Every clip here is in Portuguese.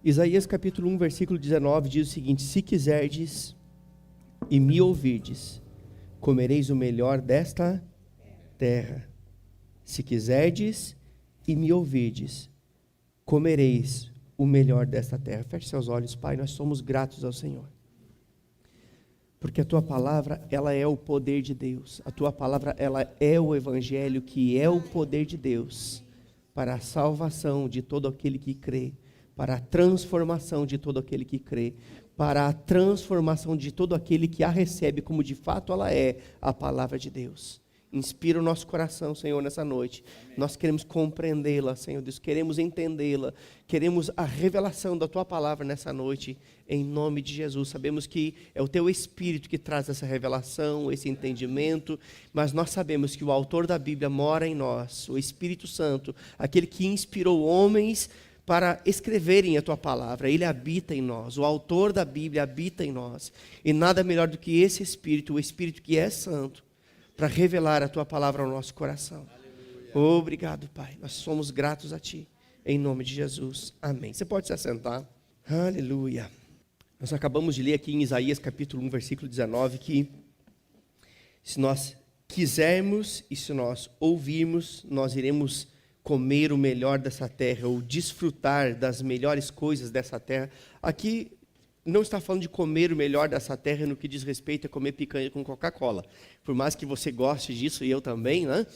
Isaías capítulo 1, versículo 19 diz o seguinte: se quiserdes e me ouvirdes, comereis o melhor desta terra. Se quiserdes e me ouvirdes, comereis o melhor desta terra. Feche seus olhos, Pai, nós somos gratos ao Senhor, porque a Tua palavra, ela é o poder de Deus. A Tua palavra, ela é o Evangelho, que é o poder de Deus, para a salvação de todo aquele que crê, para a transformação de todo aquele que crê, para a transformação de todo aquele que a recebe como de fato ela é, a palavra de Deus. Inspira o nosso coração, Senhor, nessa noite. Amém. Nós queremos compreendê-la, Senhor Deus, queremos entendê-la, queremos a revelação da Tua palavra nessa noite, em nome de Jesus. Sabemos que é o Teu Espírito que traz essa revelação, esse entendimento, mas nós sabemos que o autor da Bíblia mora em nós, o Espírito Santo, aquele que inspirou homens para escreverem a Tua palavra, Ele habita em nós, o autor da Bíblia habita em nós, e nada melhor do que esse Espírito, o Espírito que é santo, para revelar a Tua palavra ao nosso coração. Aleluia. Obrigado, Pai. Nós somos gratos a Ti. Em nome de Jesus. Amém. Você pode se assentar. Aleluia. Nós acabamos de ler aqui em Isaías capítulo 1, versículo 19, que se nós quisermos e se nós ouvirmos, nós iremos comer o melhor dessa terra, ou desfrutar das melhores coisas dessa terra. Aqui não está falando de comer o melhor dessa terra no que diz respeito a comer picanha com Coca-Cola. Por mais que você goste disso, e eu também, né?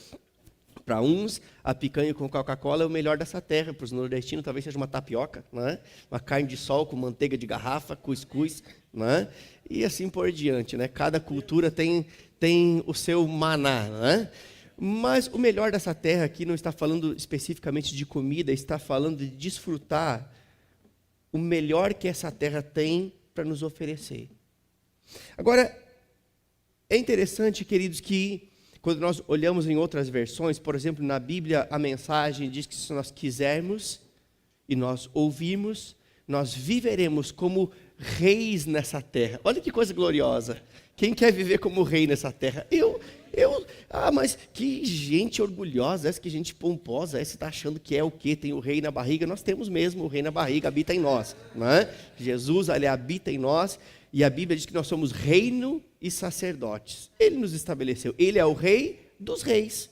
Para uns, a picanha com Coca-Cola é o melhor dessa terra. Para os nordestinos, talvez seja uma tapioca, né? Uma carne de sol com manteiga de garrafa, cuscuz, né? E assim por diante, né? Cada cultura tem o seu maná, né? Mas o melhor dessa terra aqui não está falando especificamente de comida, está falando de desfrutar o melhor que essa terra tem para nos oferecer. Agora, é interessante, queridos, que quando nós olhamos em outras versões, por exemplo, na Bíblia, a mensagem diz que se nós quisermos e nós ouvirmos, nós viveremos como reis nessa terra. Olha que coisa gloriosa. Quem quer viver como rei nessa terra? Mas que gente orgulhosa, essa que gente pomposa, essa está achando que é o quê? Tem o rei na barriga? Nós temos mesmo, o rei na barriga habita em nós, não é? Jesus, ele habita em nós, e a Bíblia diz que nós somos reino e sacerdotes. Ele nos estabeleceu, ele é o rei dos reis.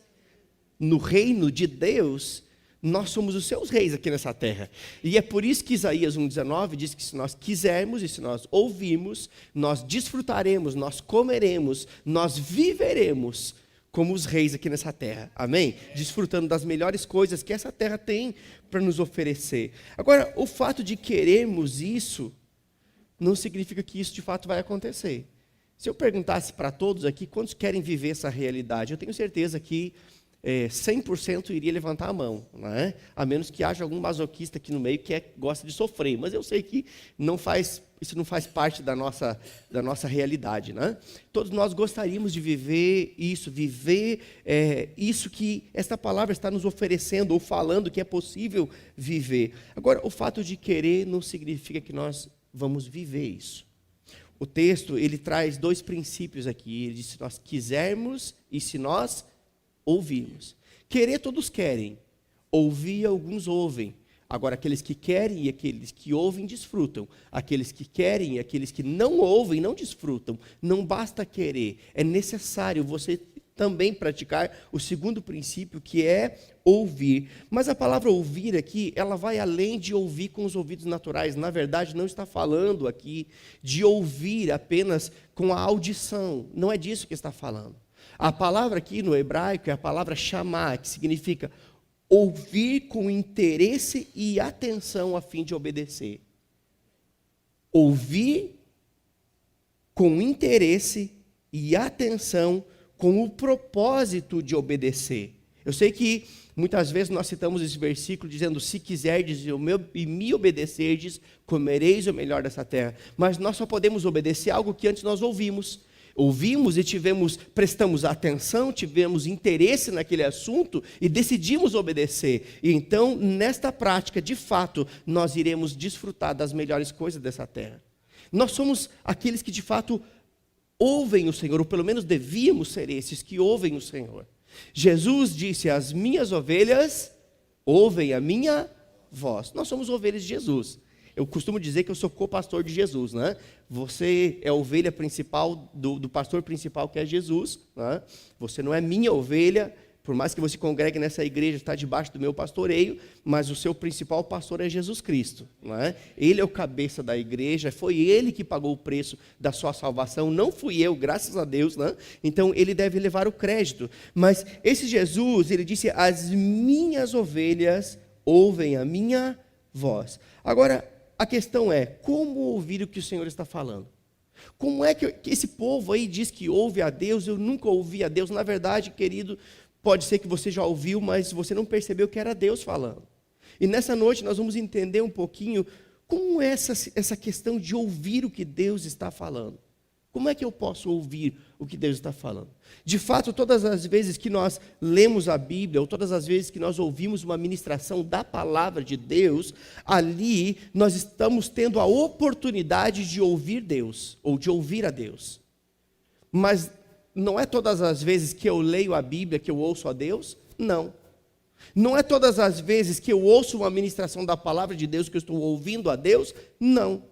No reino de Deus, nós somos os seus reis aqui nessa terra. E é por isso que Isaías 1,19 diz que se nós quisermos e se nós ouvirmos, nós desfrutaremos, nós comeremos, nós viveremos como os reis aqui nessa terra. Amém? Desfrutando das melhores coisas que essa terra tem para nos oferecer. Agora, o fato de querermos isso, não significa que isso de fato vai acontecer. Se eu perguntasse para todos aqui, quantos querem viver essa realidade? Eu tenho certeza que 100% iria levantar a mão, não é? A menos que haja algum masoquista aqui no meio que gosta de sofrer, mas eu sei que isso não faz parte da nossa realidade, né? Todos nós gostaríamos de viver isso que esta palavra está nos oferecendo ou falando que é possível viver. Agora, o fato de querer não significa que nós vamos viver isso. O texto, ele traz dois princípios aqui. Ele diz: se nós quisermos e se nós ouvirmos. Querer todos querem, ouvir alguns ouvem. Agora, aqueles que querem e aqueles que ouvem desfrutam. Aqueles que querem e aqueles que não ouvem não desfrutam. Não basta querer, é necessário você também praticar o segundo princípio, que é ouvir. Mas a palavra ouvir aqui, ela vai além de ouvir com os ouvidos naturais. Na verdade, não está falando aqui de ouvir apenas com a audição. Não é disso que está falando. A palavra aqui no hebraico é a palavra chamar, que significa ouvir com interesse e atenção a fim de obedecer. Ouvir com interesse e atenção com o propósito de obedecer. Eu sei que muitas vezes nós citamos esse versículo dizendo: se quiserdes e me obedecerdes, comereis o melhor dessa terra. Mas nós só podemos obedecer algo que antes nós ouvimos. Ouvimos e prestamos atenção, tivemos interesse naquele assunto e decidimos obedecer. E então, nesta prática, de fato, nós iremos desfrutar das melhores coisas dessa terra. Nós somos aqueles que de fato ouvem o Senhor, ou pelo menos devíamos ser esses que ouvem o Senhor. Jesus disse: as minhas ovelhas ouvem a minha voz. Nós somos ovelhas de Jesus. Eu costumo dizer que eu sou co-pastor de Jesus, né? Você é a ovelha principal do pastor principal, que é Jesus, né? Você não é minha ovelha, por mais que você congregue nessa igreja, está debaixo do meu pastoreio, mas o seu principal pastor é Jesus Cristo, né? Ele é o cabeça da igreja, foi ele que pagou o preço da sua salvação, não fui eu, graças a Deus, né? Então ele deve levar o crédito. Mas esse Jesus, ele disse: as minhas ovelhas ouvem a minha voz. Agora, a questão é, como ouvir o que o Senhor está falando? Como é que esse povo aí diz que ouve a Deus? Eu nunca ouvi a Deus. Na verdade, querido, pode ser que você já ouviu, mas você não percebeu que era Deus falando. E nessa noite nós vamos entender um pouquinho como é essa questão de ouvir o que Deus está falando. Como é que eu posso ouvir o que Deus está falando? De fato, todas as vezes que nós lemos a Bíblia, ou todas as vezes que nós ouvimos uma ministração da palavra de Deus, ali nós estamos tendo a oportunidade de ouvir Deus, ou de ouvir a Deus. Mas não é todas as vezes que eu leio a Bíblia que eu ouço a Deus? Não. Não é todas as vezes que eu ouço uma ministração da palavra de Deus que eu estou ouvindo a Deus? Não.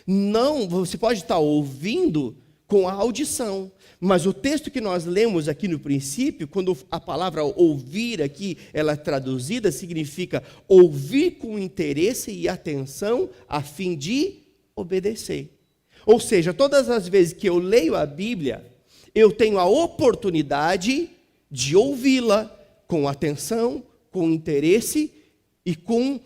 Não, você pode estar ouvindo com a audição, mas o texto que nós lemos aqui no princípio, quando a palavra ouvir aqui, ela é traduzida, significa ouvir com interesse e atenção, a fim de obedecer. Ou seja, todas as vezes que eu leio a Bíblia, eu tenho a oportunidade de ouvi-la com atenção, com interesse e com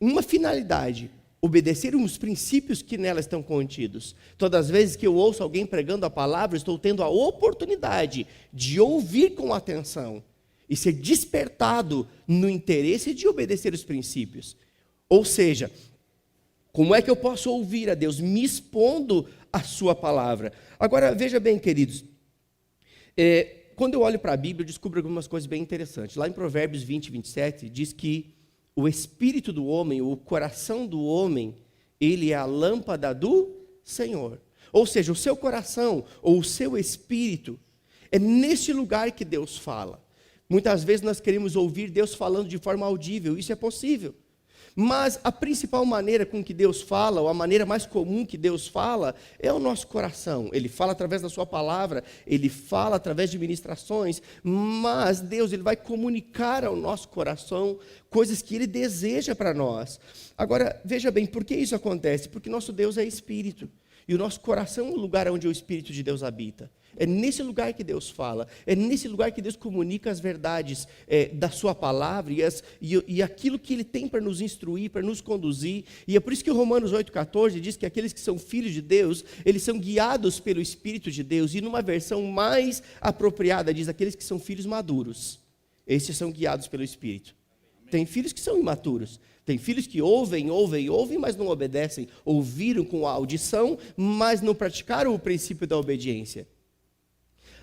uma finalidade: obedecer os princípios que nela estão contidos. Todas as vezes que eu ouço alguém pregando a palavra, estou tendo a oportunidade de ouvir com atenção e ser despertado no interesse de obedecer os princípios. Ou seja, como é que eu posso ouvir a Deus? Me expondo à sua palavra. Agora, veja bem, queridos, quando eu olho para a Bíblia, eu descubro algumas coisas bem interessantes. Lá em Provérbios 20, 27, diz que o espírito do homem, o coração do homem, ele é a lâmpada do Senhor. Ou seja, o seu coração ou o seu espírito, é nesse lugar que Deus fala. Muitas vezes nós queremos ouvir Deus falando de forma audível, isso é possível. Mas a principal maneira com que Deus fala, ou a maneira mais comum que Deus fala, é o nosso coração. Ele fala através da sua palavra, ele fala através de ministrações, mas Deus, ele vai comunicar ao nosso coração coisas que ele deseja para nós. Agora, veja bem, por que isso acontece? Porque nosso Deus é espírito, e o nosso coração é o lugar onde o Espírito de Deus habita. É nesse lugar que Deus fala, é nesse lugar que Deus comunica as verdades da sua palavra e aquilo que Ele tem para nos instruir, para nos conduzir. E é por isso que o Romanos 8,14 diz que aqueles que são filhos de Deus, eles são guiados pelo Espírito de Deus. E numa versão mais apropriada diz aqueles que são filhos maduros. Esses são guiados pelo Espírito. Tem filhos que são imaturos. Tem filhos que ouvem, mas não obedecem. Ouviram com a audição, mas não praticaram o princípio da obediência.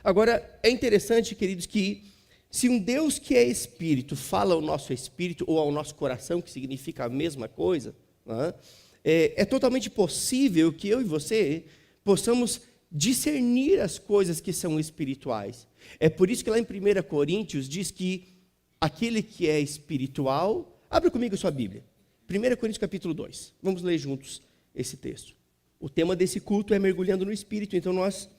Agora, é interessante, queridos, que se um Deus que é espírito fala ao nosso espírito ou ao nosso coração, que significa a mesma coisa, né, é totalmente possível que eu e você possamos discernir as coisas que são espirituais. É por isso que lá em 1 Coríntios diz que aquele que é espiritual... Abre comigo a sua Bíblia. 1 Coríntios capítulo 2. Vamos ler juntos esse texto. O tema desse culto é mergulhando no Espírito, então nós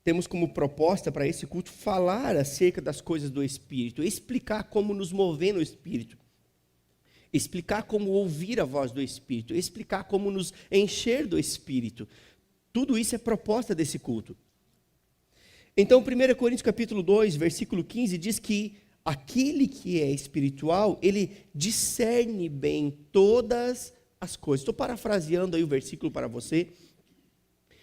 temos como proposta para esse culto falar acerca das coisas do Espírito, explicar como nos mover no Espírito, explicar como ouvir a voz do Espírito, explicar como nos encher do Espírito. Tudo isso é proposta desse culto. Então, 1 Coríntios capítulo 2, versículo 15, diz que aquele que é espiritual, ele discerne bem todas as coisas. Estou parafraseando aí o versículo para você,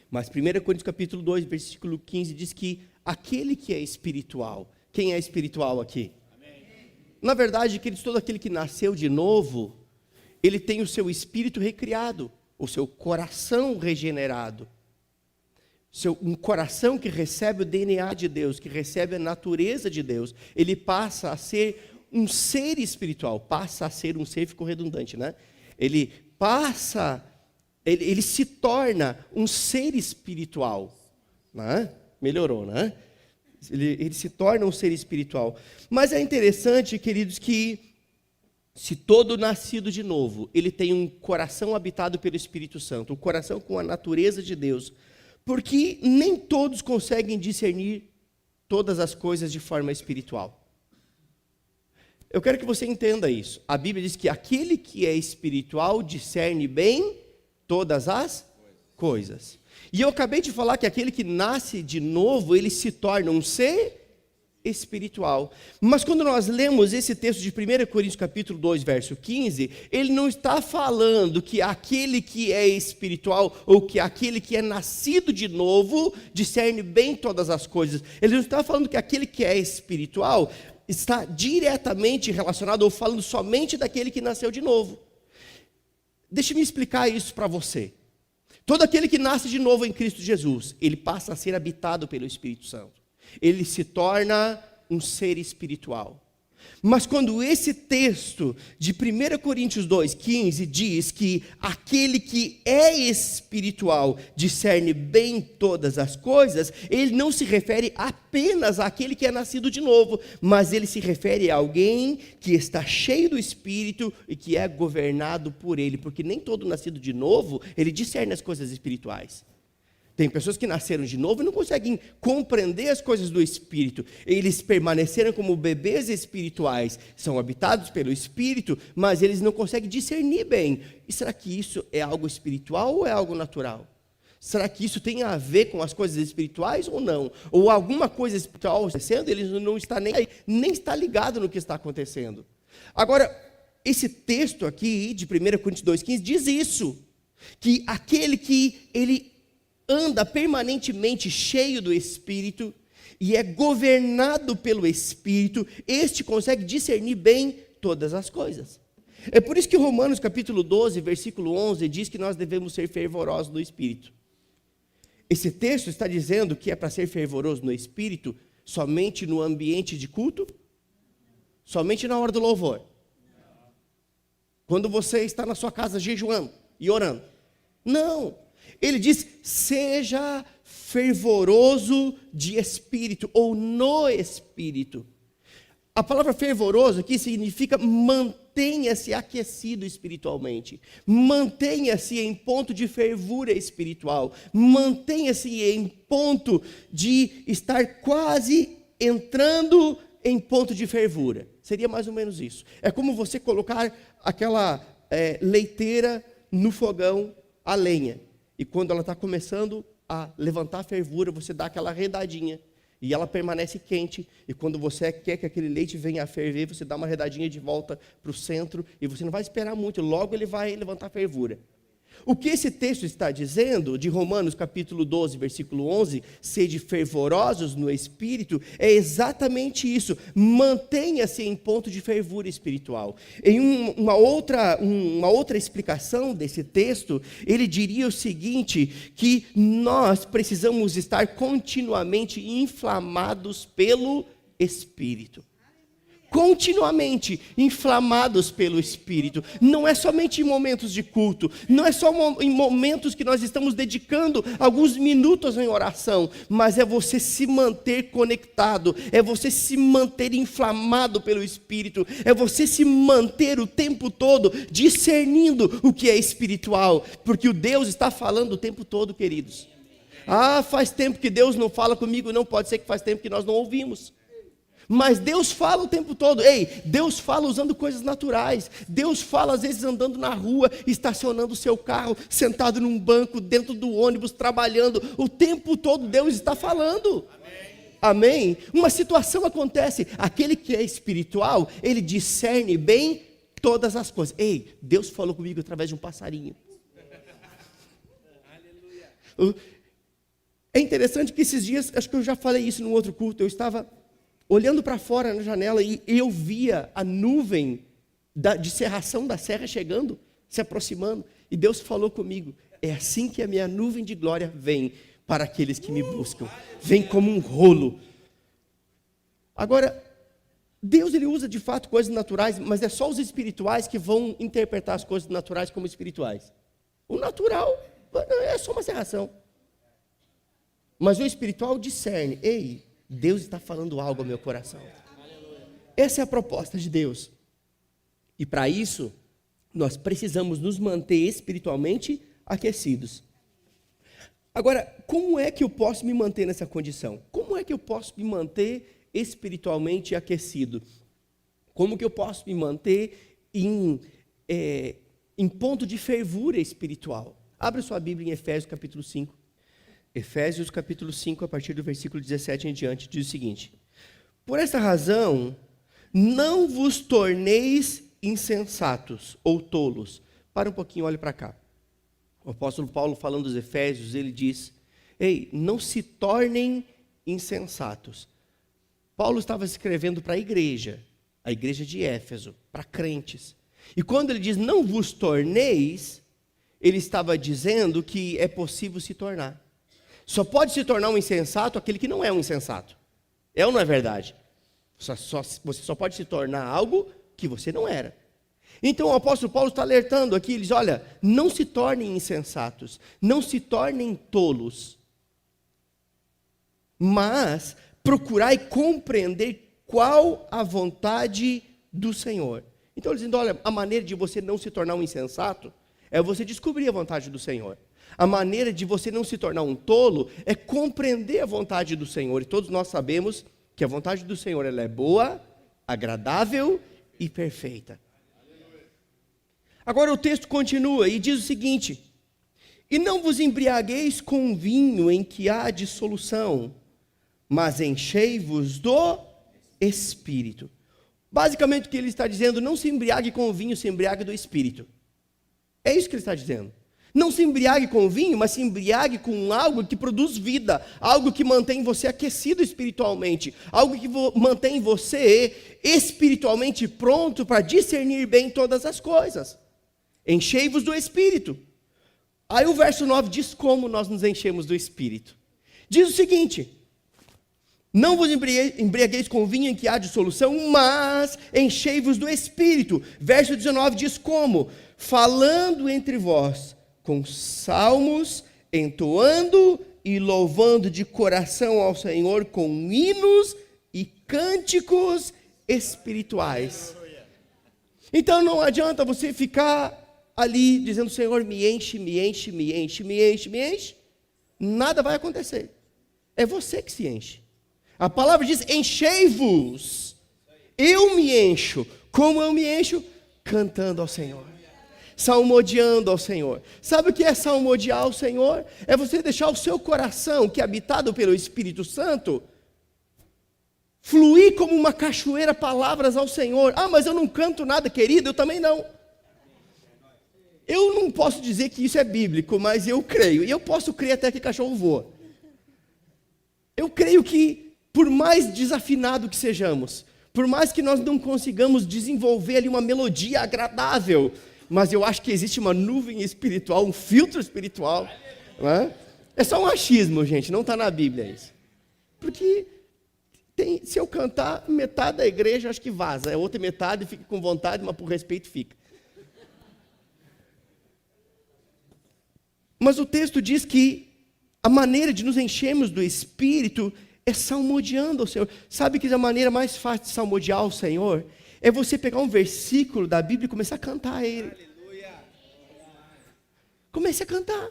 mas 1 Coríntios capítulo 2, versículo 15, diz que aquele que é espiritual, quem é espiritual aqui? Amém. Na verdade, queridos, todo aquele que nasceu de novo, ele tem o seu espírito recriado, o seu coração regenerado. Um coração que recebe o DNA de Deus, que recebe a natureza de Deus, ele passa a ser um ser espiritual, passa a ser um ser, ficou redundante, né? Ele se torna um ser espiritual, né? Melhorou, né? Ele se torna um ser espiritual. Mas é interessante, queridos, que se todo nascido de novo, ele tem um coração habitado pelo Espírito Santo, um coração com a natureza de Deus, porque nem todos conseguem discernir todas as coisas de forma espiritual. Eu quero que você entenda isso. A Bíblia diz que aquele que é espiritual discerne bem todas as coisas. E eu acabei de falar que aquele que nasce de novo, ele se torna um ser espiritual. Mas quando nós lemos esse texto de 1 Coríntios capítulo 2, verso 15, ele não está falando que aquele que é espiritual, ou que aquele que é nascido de novo, discerne bem todas as coisas. Ele não está falando que aquele que é espiritual está diretamente relacionado, ou falando somente daquele que nasceu de novo. Deixe-me explicar isso para você. Todo aquele que nasce de novo em Cristo Jesus, ele passa a ser habitado pelo Espírito Santo. Ele se torna um ser espiritual. Mas quando esse texto de 1 Coríntios 2,15 diz que aquele que é espiritual discerne bem todas as coisas, ele não se refere apenas àquele que é nascido de novo, mas ele se refere a alguém que está cheio do Espírito e que é governado por ele, porque nem todo nascido de novo, ele discerne as coisas espirituais. Tem pessoas que nasceram de novo e não conseguem compreender as coisas do Espírito. Eles permaneceram como bebês espirituais, são habitados pelo Espírito, mas eles não conseguem discernir bem. E será que isso é algo espiritual ou é algo natural? Será que isso tem a ver com as coisas espirituais ou não? Ou alguma coisa espiritual acontecendo, ele não está nem está ligado no que está acontecendo. Agora, esse texto aqui de 1 Coríntios 2,15 diz isso, que aquele que ele anda permanentemente cheio do Espírito e é governado pelo Espírito, este consegue discernir bem todas as coisas. É por isso que Romanos capítulo 12, versículo 11, diz que nós devemos ser fervorosos no Espírito. Esse texto está dizendo que é para ser fervoroso no Espírito somente no ambiente de culto? Somente na hora do louvor? Quando você está na sua casa jejuando e orando? Não. Ele diz, seja fervoroso de espírito, ou no espírito. A palavra fervoroso aqui significa mantenha-se aquecido espiritualmente. Mantenha-se em ponto de fervura espiritual. Mantenha-se em ponto de estar quase entrando em ponto de fervura. Seria mais ou menos isso. É como você colocar aquela leiteira no fogão a lenha. E quando ela está começando a levantar a fervura, você dá aquela redadinha. E ela permanece quente. E quando você quer que aquele leite venha a ferver, você dá uma redadinha de volta para o centro. E você não vai esperar muito, logo ele vai levantar a fervura. O que esse texto está dizendo, de Romanos capítulo 12, versículo 11, sede fervorosos no Espírito, é exatamente isso, mantenha-se em ponto de fervura espiritual. Em uma outra explicação desse texto, ele diria o seguinte, que nós precisamos estar continuamente inflamados pelo Espírito. Continuamente inflamados pelo Espírito. Não é somente em momentos de culto, não é só em momentos que nós estamos dedicando alguns minutos em oração, mas é você se manter conectado, é você se manter inflamado pelo Espírito, é você se manter o tempo todo discernindo o que é espiritual, porque o Deus está falando o tempo todo, queridos. Ah, faz tempo que Deus não fala comigo, não pode ser que faz tempo que nós não ouvimos. Mas Deus fala o tempo todo. Ei, Deus fala usando coisas naturais. Deus fala às vezes andando na rua, estacionando o seu carro, sentado num banco, dentro do ônibus, trabalhando. O tempo todo Deus está falando. Amém? Uma situação acontece. Aquele que é espiritual, ele discerne bem todas as coisas. Ei, Deus falou comigo através de um passarinho. É interessante que esses dias, acho que eu já falei isso no outro culto, eu estava olhando para fora na janela e eu via a nuvem de cerração da serra chegando, se aproximando. E Deus falou comigo, é assim que a minha nuvem de glória vem para aqueles que me buscam. Vem como um rolo. Agora, Deus ele usa de fato coisas naturais, mas é só os espirituais que vão interpretar as coisas naturais como espirituais. O natural é só uma cerração. Mas o espiritual discerne, ei, Deus está falando algo ao meu coração. Essa é a proposta de Deus. E para isso, nós precisamos nos manter espiritualmente aquecidos. Agora, como é que eu posso me manter nessa condição? Como é que eu posso me manter espiritualmente aquecido? Como que eu posso me manter em ponto de fervura espiritual? Abra sua Bíblia em Efésios capítulo 5. Efésios capítulo 5, a partir do versículo 17 em diante, diz o seguinte: por esta razão, não vos torneis insensatos ou tolos. Para um pouquinho, olhe para cá. O apóstolo Paulo, falando dos Efésios, ele diz: ei, não se tornem insensatos. Paulo estava escrevendo para a igreja de Éfeso, para crentes. E quando ele diz não vos torneis, ele estava dizendo que é possível se tornar. Só pode se tornar um insensato aquele que não é um insensato. É ou não é verdade? Você só pode se tornar algo que você não era. Então o apóstolo Paulo está alertando aqui, ele diz: olha, não se tornem insensatos, não se tornem tolos, mas procurai compreender qual a vontade do Senhor. Então ele dizendo: olha, a maneira de você não se tornar um insensato é você descobrir a vontade do Senhor. A maneira de você não se tornar um tolo é compreender a vontade do Senhor. E todos nós sabemos que a vontade do Senhor ela é boa, agradável e perfeita. Agora o texto continua e diz o seguinte: e não vos embriagueis com vinho em que há dissolução, mas enchei-vos do Espírito. Basicamente o que ele está dizendo: não se embriague com o vinho, se embriague do Espírito. É isso que ele está dizendo. Não se embriague com o vinho, mas se embriague com algo que produz vida, algo que mantém você aquecido espiritualmente, algo que mantém você espiritualmente pronto para discernir bem todas as coisas. Enchei-vos do Espírito. Aí o verso 9 diz como nós nos enchemos do Espírito. Diz o seguinte: não vos embriagueis com vinho em que há dissolução, mas enchei-vos do Espírito. Verso 19 diz como? Falando entre vós com salmos, entoando e louvando de coração ao Senhor com hinos e cânticos espirituais. Então não adianta você ficar ali dizendo: Senhor, me enche, me enche, me enche, me enche, me enche. Nada vai acontecer. É você que se enche. A palavra diz: enchei-vos. Eu me encho. Como eu me encho? Cantando ao Senhor, salmodiando ao Senhor. Sabe o que é salmodiar ao Senhor? É você deixar o seu coração, que é habitado pelo Espírito Santo, fluir como uma cachoeira palavras ao Senhor. Ah, mas eu não canto nada, querido, eu também não. Eu não posso dizer que isso é bíblico, mas eu creio. E eu posso crer até que cachorro voa. Eu creio que, por mais desafinado que sejamos, por mais que nós não consigamos desenvolver ali uma melodia agradável, mas eu acho que existe uma nuvem espiritual, um filtro espiritual. Não é? É só um achismo, gente, não está na Bíblia isso. Porque se eu cantar, metade da igreja acho que vaza, a outra metade fica com vontade, mas por respeito fica. Mas o texto diz que a maneira de nos enchermos do Espírito é salmodiando ao Senhor. Sabe que a maneira mais fácil de salmodiar ao Senhor é você pegar um versículo da Bíblia e começar a cantar ele. Aleluia. Comece a cantar.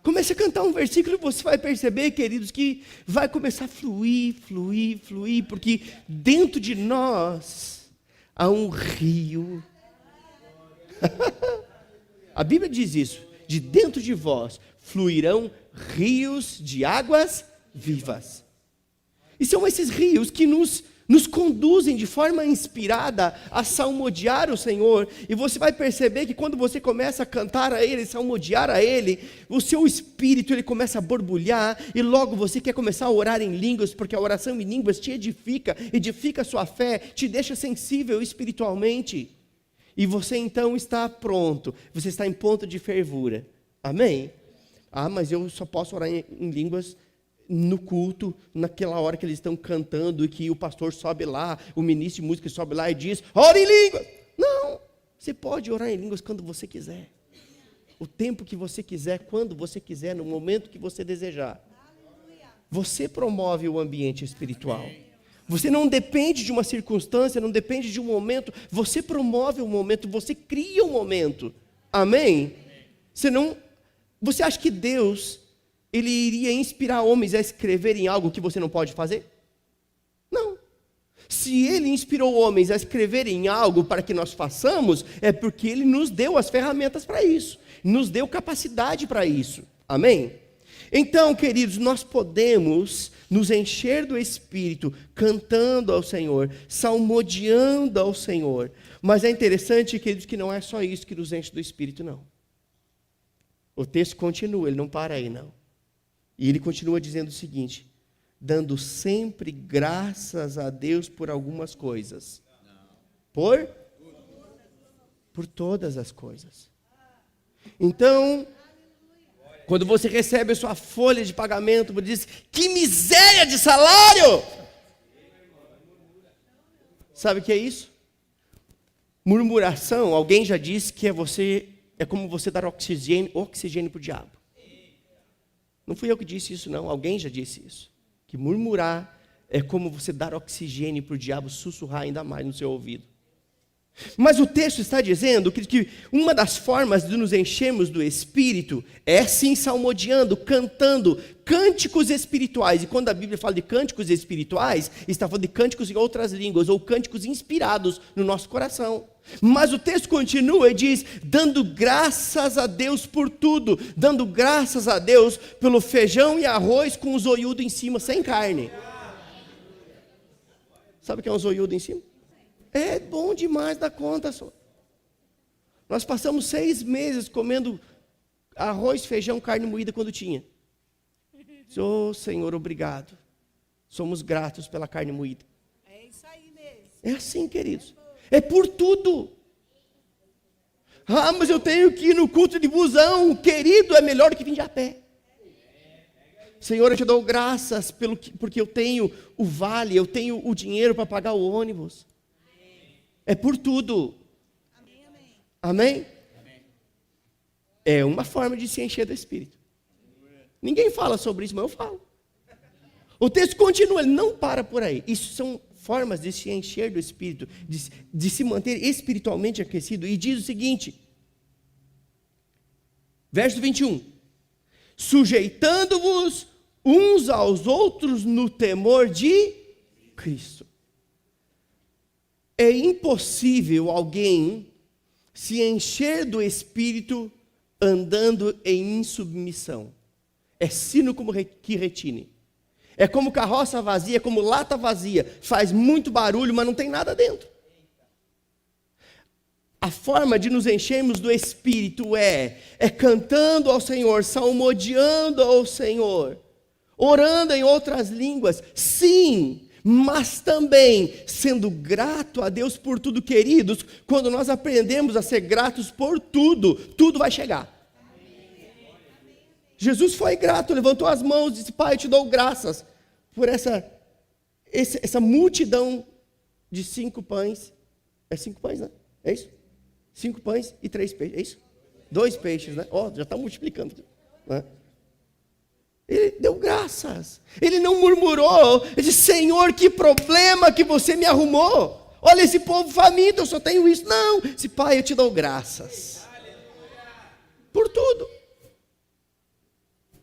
Comece a cantar um versículo e você vai perceber, queridos, que vai começar a fluir, fluir, fluir, porque dentro de nós há um rio. A Bíblia diz isso: de dentro de vós fluirão rios de águas vivas. E são esses rios que nos conduzem de forma inspirada a salmodiar o Senhor. E você vai perceber que quando você começa a cantar a Ele, salmodiar a Ele, o seu espírito ele começa a borbulhar, e logo você quer começar a orar em línguas, porque a oração em línguas te edifica a sua fé, te deixa sensível espiritualmente. E você então está pronto, você está em ponto de fervura. Amém? Ah, mas eu só posso orar em línguas no culto, naquela hora que eles estão cantando e que o pastor sobe lá, o ministro de música sobe lá e diz: ore em línguas. Não, você pode orar em línguas quando você quiser, o tempo que você quiser, quando você quiser, no momento que você desejar. Você promove o ambiente espiritual, Você não depende de uma circunstância, não depende de um momento, você promove um momento, você cria um momento. Amém? Você acha que Deus, Ele iria inspirar homens a escreverem algo que você não pode fazer? Não. Se Ele inspirou homens a escreverem algo para que nós façamos, é porque Ele nos deu as ferramentas para isso, nos deu capacidade para isso. Amém? Então, queridos, nós podemos nos encher do Espírito, cantando ao Senhor, salmodiando ao Senhor. Mas é interessante, queridos, que não é só isso que nos enche do Espírito, não. O texto continua, ele não para aí, não. E ele continua dizendo o seguinte: dando sempre graças a Deus por algumas coisas. Por todas as coisas. Então, quando você recebe a sua folha de pagamento, você diz: que miséria de salário! Sabe o que é isso? Murmuração, alguém já disse que é como você dar oxigênio para o diabo. Não fui eu que disse isso, não. Alguém já disse isso. Que murmurar é como você dar oxigênio para o diabo sussurrar ainda mais no seu ouvido. Mas o texto está dizendo que uma das formas de nos enchermos do Espírito é sim salmodiando, cantando cânticos espirituais. E quando a Bíblia fala de cânticos espirituais, está falando de cânticos em outras línguas, ou cânticos inspirados no nosso coração. Mas o texto continua e diz: dando graças a Deus por tudo, dando graças a Deus pelo feijão e arroz com o zoiudo em cima, sem carne. Sabe o que é um zoiudo em cima? É bom demais da conta, só. Nós passamos 6 meses comendo arroz, feijão, carne moída quando tinha. Oh, Senhor, obrigado. Somos gratos pela carne moída. É isso aí mesmo. É assim, queridos. É por tudo. Ah, mas eu tenho que ir no culto de busão. Querido, é melhor do que vir a pé. Senhor, eu te dou graças porque eu tenho o vale, eu tenho o dinheiro para pagar o ônibus. É por tudo. Amém, amém. Amém? É uma forma de se encher do Espírito. Ninguém fala sobre isso, mas eu falo. O texto continua, ele não para por aí. Isso são formas de se encher do Espírito, de se manter espiritualmente aquecido. E diz o seguinte, verso 21. Sujeitando-vos uns aos outros no temor de Cristo. É impossível alguém se encher do Espírito andando em insubmissão. É sino como que retine. É como carroça vazia, como lata vazia. Faz muito barulho, mas não tem nada dentro. A forma de nos enchermos do Espírito é cantando ao Senhor, salmodiando ao Senhor, orando em outras línguas, sim, mas também sendo grato a Deus por tudo, queridos. Quando nós aprendemos a ser gratos por tudo, tudo vai chegar. Jesus foi grato, levantou as mãos e disse: Pai, eu te dou graças por essa multidão de 5 pães. É 5 pães, né? É isso? 5 pães e 3 peixes, é isso? 2 peixes, né? Ó, já está multiplicando, né? Ele deu graças. Ele não murmurou. Ele disse: Senhor, que problema que você me arrumou. Olha esse povo faminto, eu só tenho isso. Não, disse: Pai, eu te dou graças. Por tudo.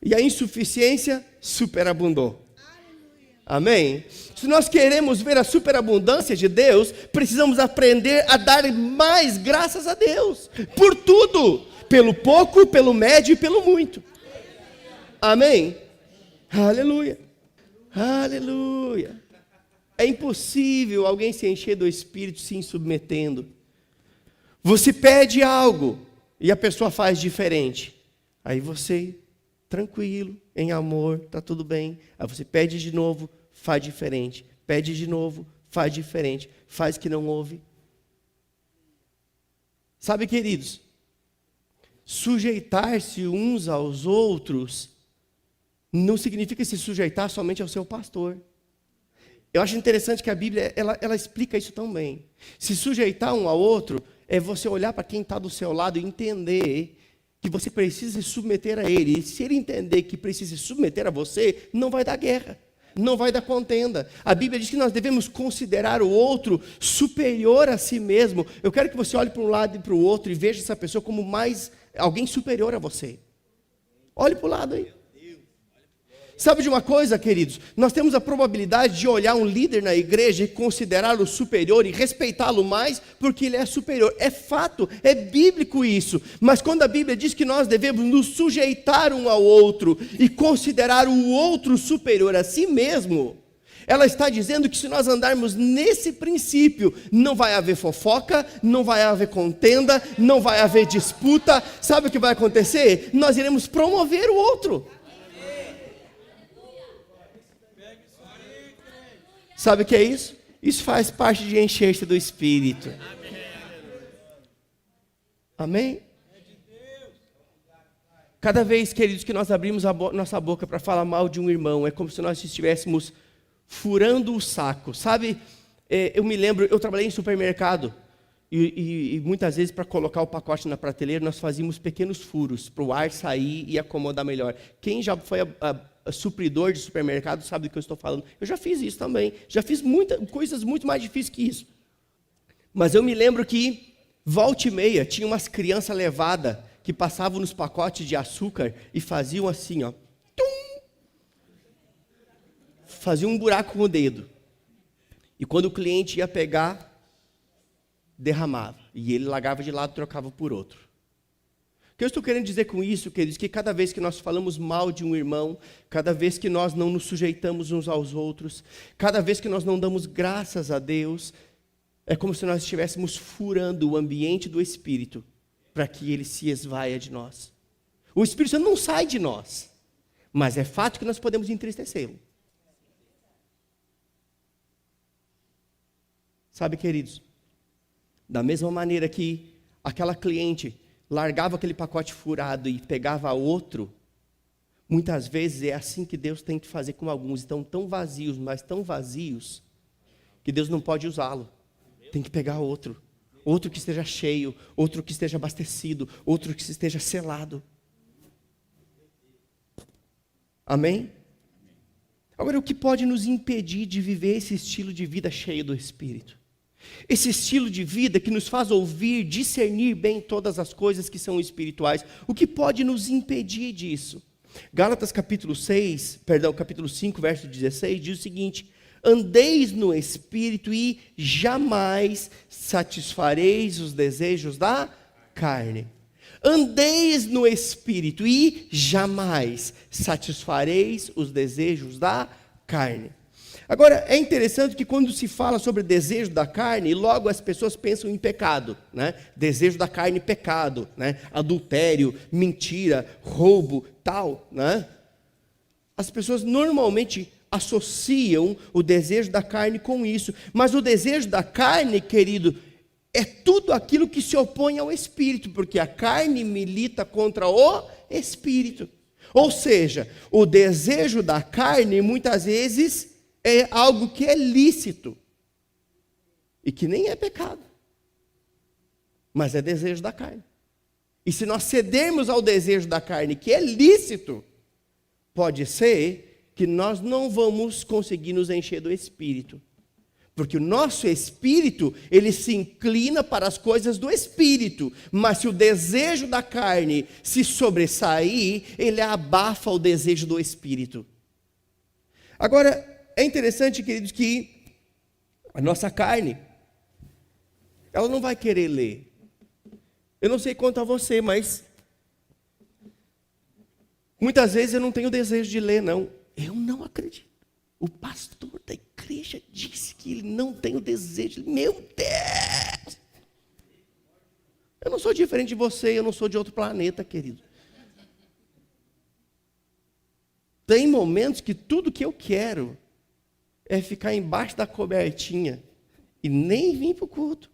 E a insuficiência superabundou. Amém? Se nós queremos ver a superabundância de Deus, precisamos aprender a dar mais graças a Deus. Por tudo. Pelo pouco, pelo médio e pelo muito. Amém? Aleluia. Aleluia. É impossível alguém se encher do Espírito se submetendo. Você pede algo e a pessoa faz diferente. Aí você, tranquilo, em amor, está tudo bem. Aí você pede de novo, faz diferente. Pede de novo, faz diferente. Faz que não ouve. Sabe, queridos, sujeitar-se uns aos outros não significa se sujeitar somente ao seu pastor. Eu acho interessante que a Bíblia, ela explica isso tão bem. Se sujeitar um ao outro, é você olhar para quem está do seu lado e entender que você precisa se submeter a ele. E se ele entender que precisa se submeter a você, não vai dar guerra. não vai dar contenda. A Bíblia diz que nós devemos considerar o outro superior a si mesmo. Eu quero que você olhe para um lado e para o outro e veja essa pessoa como alguém superior a você. Olhe para o lado aí. Sabe de uma coisa, queridos? Nós temos a probabilidade de olhar um líder na igreja e considerá-lo superior e respeitá-lo mais porque ele é superior. É fato, é bíblico isso. Mas quando a Bíblia diz que nós devemos nos sujeitar um ao outro e considerar o outro superior a si mesmo, ela está dizendo que se nós andarmos nesse princípio, não vai haver fofoca, não vai haver contenda, não vai haver disputa. Sabe o que vai acontecer? Nós iremos promover o outro. Sabe o que é isso? Isso faz parte de encher-se do Espírito. Amém? Cada vez, queridos, que nós abrimos a nossa boca para falar mal de um irmão, é como se nós estivéssemos furando o saco. Sabe, eu me lembro, eu trabalhei em supermercado e muitas vezes para colocar o pacote na prateleira, nós fazíamos pequenos furos para o ar sair e acomodar melhor. Quem já foi supridor de supermercado sabe do que eu estou falando. Eu já fiz isso também. Já fiz coisas muito mais difíceis que isso. Mas eu me lembro que, volta e meia, tinha umas crianças levadas que passavam nos pacotes de açúcar e faziam assim, ó. Tum! Faziam um buraco com o dedo. E quando o cliente ia pegar, derramava. E ele largava de lado e trocava por outro. O que eu estou querendo dizer com isso, queridos, que cada vez que nós falamos mal de um irmão, cada vez que nós não nos sujeitamos uns aos outros, cada vez que nós não damos graças a Deus, é como se nós estivéssemos furando o ambiente do Espírito para que ele se esvaia de nós. O Espírito Santo não sai de nós, mas é fato que nós podemos entristecê-lo. Sabe, queridos, da mesma maneira que aquela cliente largava aquele pacote furado e pegava outro, muitas vezes é assim que Deus tem que fazer com alguns. Estão tão vazios, mas tão vazios, que Deus não pode usá-lo. Tem que pegar outro que esteja cheio, outro que esteja abastecido, outro que esteja selado. Amém? Agora, o que pode nos impedir de viver esse estilo de vida cheio do Espírito? Esse estilo de vida que nos faz ouvir, discernir bem todas as coisas que são espirituais. O que pode nos impedir disso? Gálatas capítulo 5, verso 16, diz o seguinte: andeis no Espírito e jamais satisfareis os desejos da carne. Andeis no Espírito e jamais satisfareis os desejos da carne. Agora, é interessante que quando se fala sobre desejo da carne, logo as pessoas pensam em pecado, né? Desejo da carne, pecado, né? Adultério, mentira, roubo, tal, né? As pessoas normalmente associam o desejo da carne com isso, mas o desejo da carne, querido, é tudo aquilo que se opõe ao Espírito, porque a carne milita contra o Espírito. Ou seja, o desejo da carne, muitas vezes, é algo que é lícito e que nem é pecado, mas é desejo da carne. E se nós cedermos ao desejo da carne, que é lícito, pode ser que nós não vamos conseguir nos encher do Espírito, porque o nosso espírito, ele se inclina para as coisas do Espírito, mas se o desejo da carne se sobressair, ele abafa o desejo do Espírito. Agora, é interessante, queridos, que a nossa carne, ela não vai querer ler. Eu não sei quanto a você, mas muitas vezes eu não tenho desejo de ler, não. Eu não acredito. O pastor da igreja disse que ele não tem o desejo. Meu Deus! Eu não sou diferente de você, eu não sou de outro planeta, querido. Tem momentos que tudo que eu quero é ficar embaixo da cobertinha e nem vir para o culto.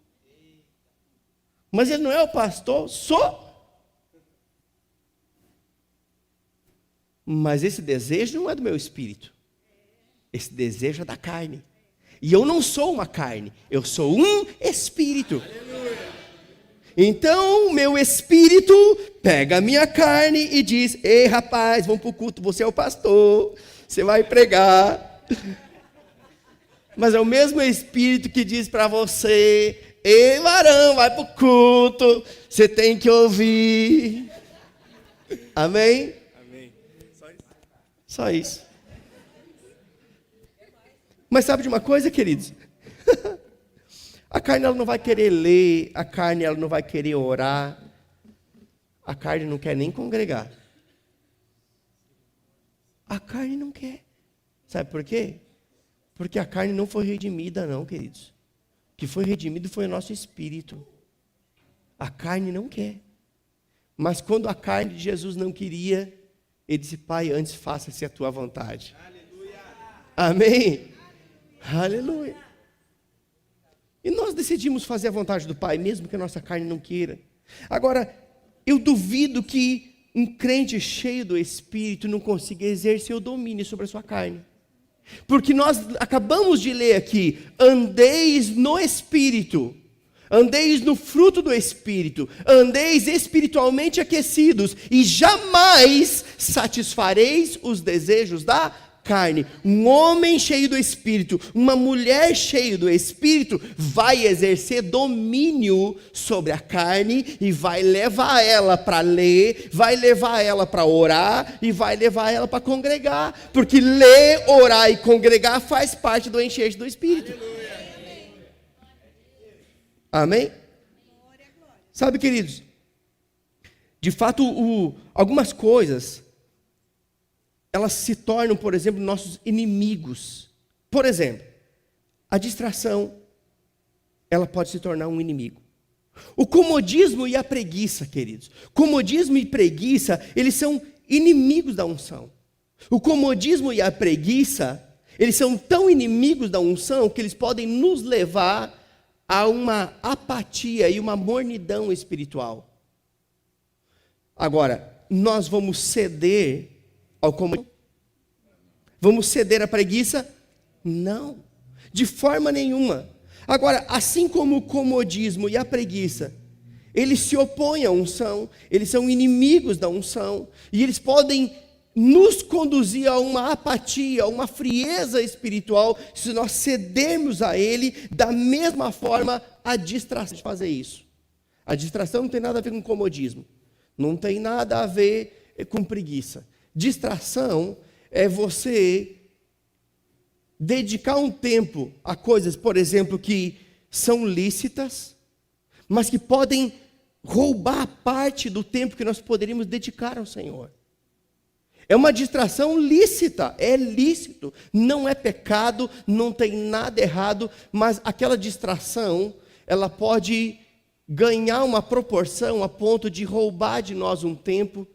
Mas ele não é o pastor? Sou. Mas esse desejo não é do meu espírito. Esse desejo é da carne. E eu não sou uma carne, eu sou um espírito. Então, meu espírito pega a minha carne e diz: ei, rapaz, vamos para o culto, você é o pastor, você vai pregar. Mas é o mesmo Espírito que diz para você: ei, varão, vai para o culto, você tem que ouvir. Amém? Amém. Só isso. Só isso. Mas sabe de uma coisa, queridos? A carne ela não vai querer ler, a carne ela não vai querer orar, a carne não quer nem congregar. A carne não quer. Sabe por quê? Porque a carne não foi redimida não, queridos. O que foi redimido foi o nosso espírito. A carne não quer. Mas quando a carne de Jesus não queria, ele disse: Pai, antes faça-se a tua vontade. Aleluia. Amém? Aleluia. E nós decidimos fazer a vontade do Pai, mesmo que a nossa carne não queira. Agora, eu duvido que um crente cheio do Espírito não consiga exercer o domínio sobre a sua carne. Porque nós acabamos de ler aqui: andeis no Espírito, andeis no fruto do Espírito, andeis espiritualmente aquecidos, e jamais satisfareis os desejos da carne. Um homem cheio do Espírito, uma mulher cheia do Espírito, vai exercer domínio sobre a carne e vai levar ela para ler, vai levar ela para orar e vai levar ela para congregar, porque ler, orar e congregar faz parte do enchente do Espírito. Amém? Sabe, queridos, de fato, algumas coisas elas se tornam, por exemplo, nossos inimigos. Por exemplo, a distração, ela pode se tornar um inimigo. O comodismo e a preguiça, queridos. Comodismo e preguiça, eles são inimigos da unção. O comodismo e a preguiça, eles são tão inimigos da unção que eles podem nos levar a uma apatia e uma mornidão espiritual. Agora, nós vamos ceder ao comodismo? Vamos ceder à preguiça? Não, de forma nenhuma. Agora, assim como o comodismo e a preguiça, eles se opõem à unção, eles são inimigos da unção, e eles podem nos conduzir a uma apatia, a uma frieza espiritual, se nós cedermos a ele. Da mesma forma, a distração de fazer isso. A distração não tem nada a ver com comodismo, não tem nada a ver com preguiça. Distração é você dedicar um tempo a coisas, por exemplo, que são lícitas, mas que podem roubar parte do tempo que nós poderíamos dedicar ao Senhor. É uma distração lícita, é lícito, não é pecado, não tem nada errado, mas aquela distração, ela pode ganhar uma proporção a ponto de roubar de nós um tempo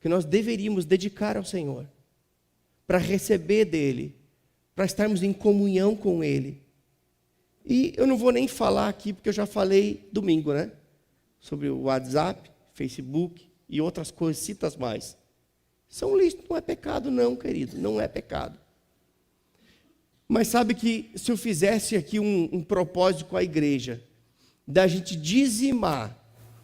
que nós deveríamos dedicar ao Senhor, para receber dEle, para estarmos em comunhão com Ele. E eu não vou nem falar aqui, porque eu já falei domingo, né? Sobre o WhatsApp, Facebook e outras coisas, citas mais. São lícitos, não é pecado não, querido, não é pecado. Mas sabe que se eu fizesse aqui um propósito com a igreja, da gente dizimar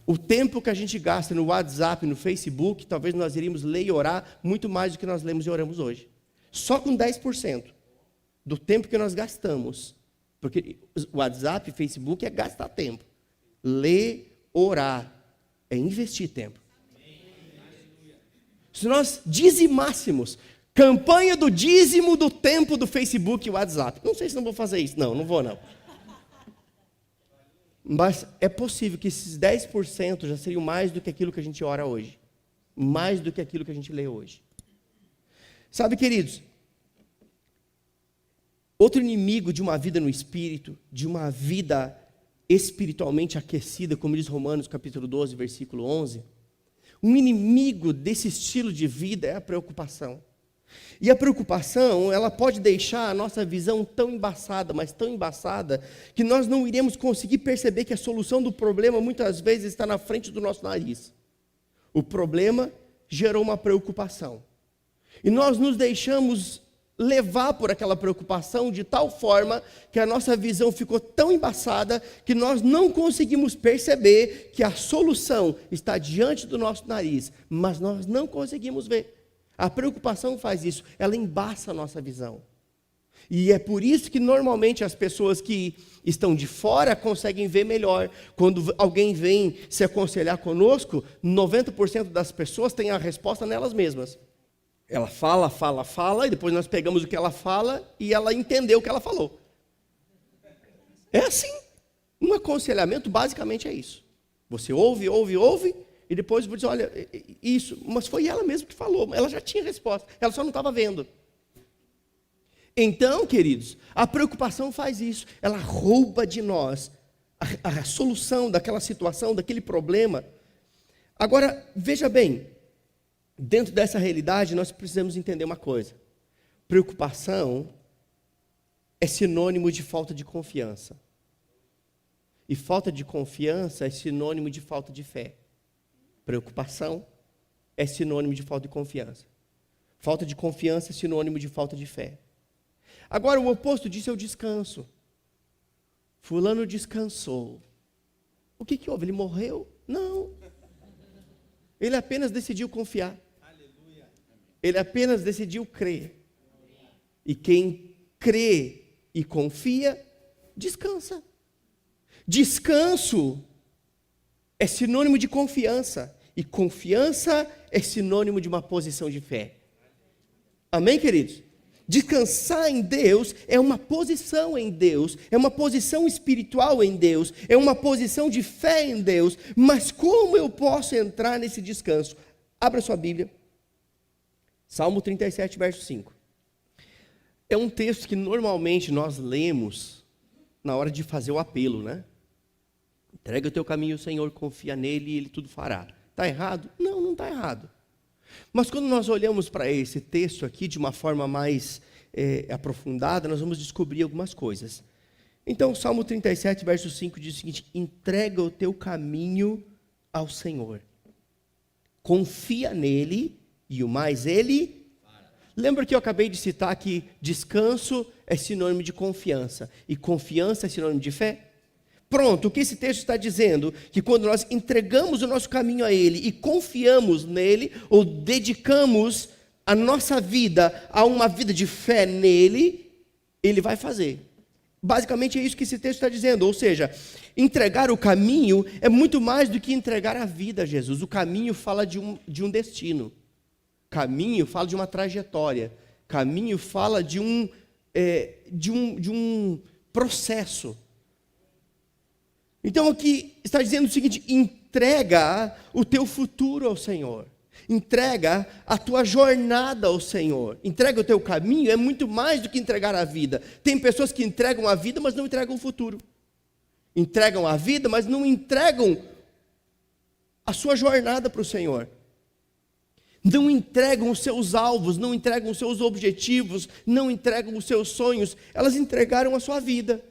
o tempo que a gente gasta no WhatsApp, no Facebook, talvez nós iríamos ler e orar muito mais do que nós lemos e oramos hoje. Só com 10% do tempo que nós gastamos. Porque o WhatsApp e Facebook é gastar tempo. Ler, orar, é investir tempo. Se nós dizimássemos, campanha do dízimo do tempo do Facebook e WhatsApp. Não sei se não vou fazer isso. Não vou não. Mas é possível que esses 10% já seriam mais do que aquilo que a gente ora hoje. Mais do que aquilo que a gente lê hoje. Sabe, queridos, outro inimigo de uma vida no Espírito, de uma vida espiritualmente aquecida, como diz Romanos capítulo 12, versículo 11, um inimigo desse estilo de vida é a preocupação. E a preocupação, ela pode deixar a nossa visão tão embaçada, mas tão embaçada, que nós não iremos conseguir perceber que a solução do problema muitas vezes está na frente do nosso nariz. O problema gerou uma preocupação. E nós nos deixamos levar por aquela preocupação de tal forma que a nossa visão ficou tão embaçada que nós não conseguimos perceber que a solução está diante do nosso nariz, mas nós não conseguimos ver. A preocupação faz isso, ela embaça a nossa visão. E é por isso que normalmente as pessoas que estão de fora conseguem ver melhor. Quando alguém vem se aconselhar conosco, 90% das pessoas têm a resposta nelas mesmas. Ela fala, e depois nós pegamos o que ela fala e ela entendeu o que ela falou. É assim. Um aconselhamento basicamente é isso. Você ouve, e depois você diz, olha, isso, mas foi ela mesma que falou, ela já tinha resposta, ela só não estava vendo. Então, queridos, a preocupação faz isso, ela rouba de nós a solução daquela situação, daquele problema. Agora, veja bem, dentro dessa realidade nós precisamos entender uma coisa: preocupação é sinônimo de falta de confiança. E falta de confiança é sinônimo de falta de fé. Preocupação é sinônimo de falta de confiança. Falta de confiança é sinônimo de falta de fé. Agora, o oposto disso é o descanso. Fulano descansou. O que houve? Ele morreu? Não. Ele apenas decidiu confiar. Ele apenas decidiu crer. E quem crê e confia, descansa. Descanso é sinônimo de confiança. E confiança é sinônimo de uma posição de fé. Amém, queridos? Descansar em Deus é uma posição em Deus, é uma posição espiritual em Deus, é uma posição de fé em Deus. Mas como eu posso entrar nesse descanso? Abra sua Bíblia. Salmo 37, verso 5. É um texto que normalmente nós lemos na hora de fazer o apelo, né? Entrega o teu caminho ao Senhor, confia nele e ele tudo fará. Está errado? Não, não está errado. Mas quando nós olhamos para esse texto aqui de uma forma mais aprofundada, nós vamos descobrir algumas coisas. Então, Salmo 37, verso 5 diz o seguinte: entrega o teu caminho ao Senhor, confia nele e o mais ele... Lembra que eu acabei de citar que descanso é sinônimo de confiança e confiança é sinônimo de fé? Pronto, o que esse texto está dizendo? Que quando nós entregamos o nosso caminho a Ele e confiamos nele, ou dedicamos a nossa vida a uma vida de fé nele, Ele vai fazer. Basicamente é isso que esse texto está dizendo, ou seja, entregar o caminho é muito mais do que entregar a vida a Jesus. O caminho fala de um destino, caminho fala de uma trajetória, caminho fala de um processo. Então aqui está dizendo o seguinte: entrega o teu futuro ao Senhor, entrega a tua jornada ao Senhor, entrega o teu caminho. É muito mais do que entregar a vida. Tem pessoas que entregam a vida, mas não entregam o futuro, entregam a vida, mas não entregam a sua jornada para o Senhor, não entregam os seus alvos, não entregam os seus objetivos, não entregam os seus sonhos. Elas entregaram a sua vida.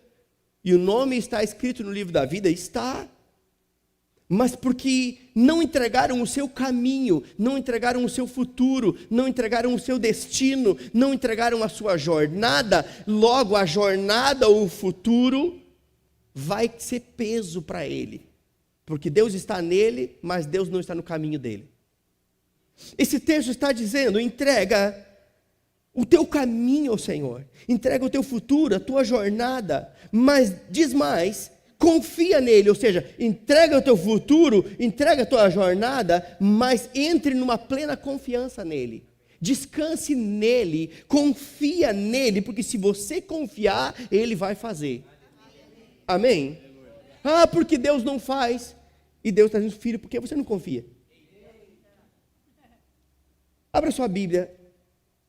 E o nome está escrito no livro da vida? Está. Mas porque não entregaram o seu caminho, não entregaram o seu futuro, não entregaram o seu destino, não entregaram a sua jornada, logo a jornada ou o futuro vai ser peso para ele. Porque Deus está nele, mas Deus não está no caminho dele. Esse texto está dizendo: entrega o teu caminho ao Senhor, entrega o teu futuro, a tua jornada, mas diz mais, confia nele, ou seja, entrega o teu futuro, entrega a tua jornada, mas entre numa plena confiança nele, descanse nele, confia nele, porque se você confiar, ele vai fazer. Amém? Ah, porque Deus não faz, e Deus está dizendo: filho, por que você não confia? Abra sua Bíblia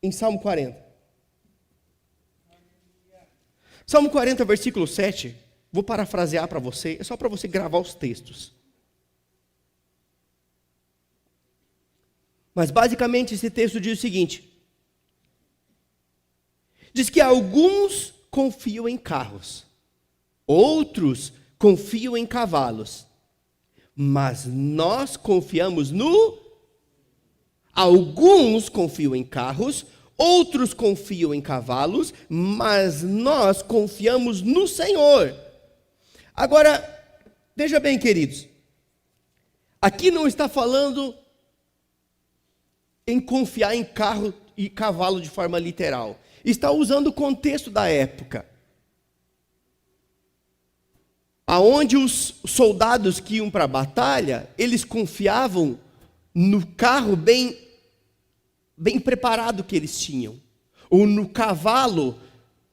em Salmo 40. Salmo 40, versículo 7. Vou parafrasear para você, é só para você gravar os textos. Mas basicamente esse texto diz o seguinte: diz que alguns confiam em carros, outros confiam em cavalos, mas nós confiamos no... Alguns confiam em carros, outros confiam em cavalos, mas nós confiamos no Senhor. Agora, veja bem, queridos, aqui não está falando em confiar em carro e cavalo de forma literal. está usando o contexto da época, aonde os soldados que iam para a batalha, eles confiavam no carro bem preparado que eles tinham, ou no cavalo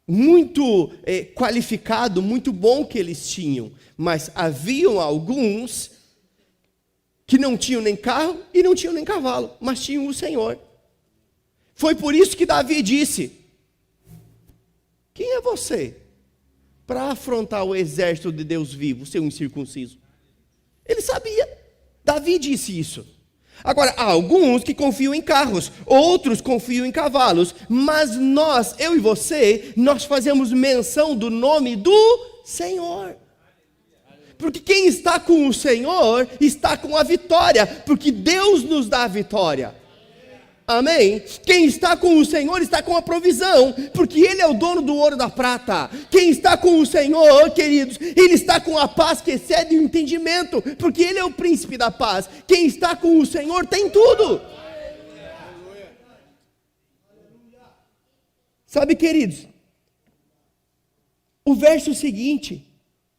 muito qualificado, muito bom que eles tinham. Mas haviam alguns que não tinham nem carro e não tinham nem cavalo, mas tinham o Senhor. Foi por isso que Davi disse: quem é você para afrontar o exército de Deus vivo, seu incircunciso? Ele sabia. Davi disse isso. Agora, há alguns que confiam em carros, outros confiam em cavalos, mas nós, eu e você, nós fazemos menção do nome do Senhor. Porque quem está com o Senhor está com a vitória, porque Deus nos dá a vitória. Amém? Quem está com o Senhor está com a provisão, porque Ele é o dono do ouro e da prata. Quem está com o Senhor, queridos, Ele está com a paz que excede o entendimento, porque Ele é o príncipe da paz. Quem está com o Senhor tem tudo. Sabe, queridos, o verso seguinte,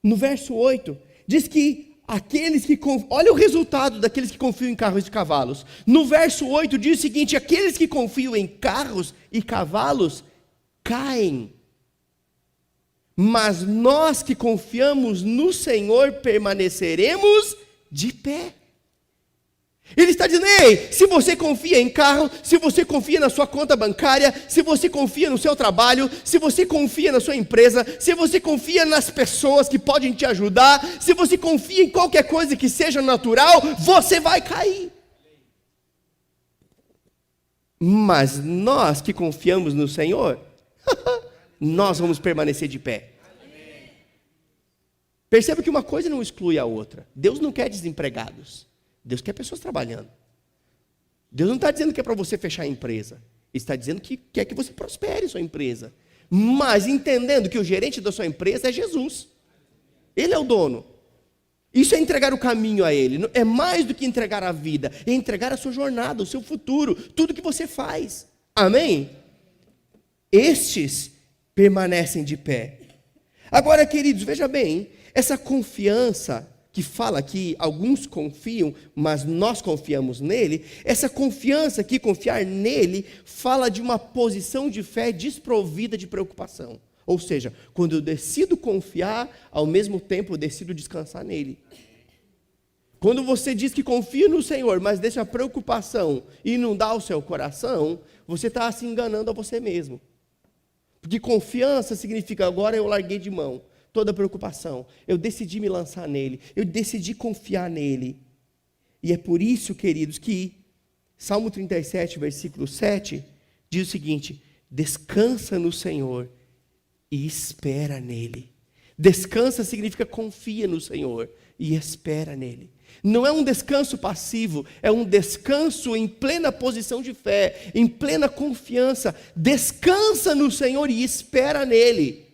no verso 8, diz que aqueles que olha o resultado daqueles que confiam em carros e cavalos. No verso 8 diz o seguinte: aqueles que confiam em carros e cavalos caem, mas nós que confiamos no Senhor permaneceremos de pé. Ele está dizendo: ei, se você confia em carro, se você confia na sua conta bancária, se você confia no seu trabalho, se você confia na sua empresa, se você confia nas pessoas que podem te ajudar, se você confia em qualquer coisa que seja natural, você vai cair. Mas nós que confiamos no Senhor, nós vamos permanecer de pé. Perceba que uma coisa não exclui a outra. Deus não quer desempregados. Deus quer pessoas trabalhando. Deus não está dizendo que é para você fechar a empresa. Ele está dizendo que quer que você prospere sua empresa. Mas entendendo que o gerente da sua empresa é Jesus. Ele é o dono. Isso é entregar o caminho a Ele. É mais do que entregar a vida. É entregar a sua jornada, o seu futuro. Tudo que você faz. Amém? Estes permanecem de pé. Agora, queridos, veja bem. Essa confiança que fala que alguns confiam, mas nós confiamos nele, essa confiança aqui, confiar nele, fala de uma posição de fé desprovida de preocupação. Ou seja, quando eu decido confiar, ao mesmo tempo eu decido descansar nele. Quando você diz que confia no Senhor, mas deixa a preocupação inundar o seu coração, você está se enganando a você mesmo. Porque confiança significa: agora eu larguei de mão toda preocupação, eu decidi me lançar nele, eu decidi confiar nele. E é por isso, queridos, que Salmo 37, versículo 7, diz o seguinte: descansa no Senhor e espera nele. Descansa significa confia no Senhor e espera nele. Não é um descanso passivo, é um descanso em plena posição de fé, em plena confiança. Descansa no Senhor e espera nele.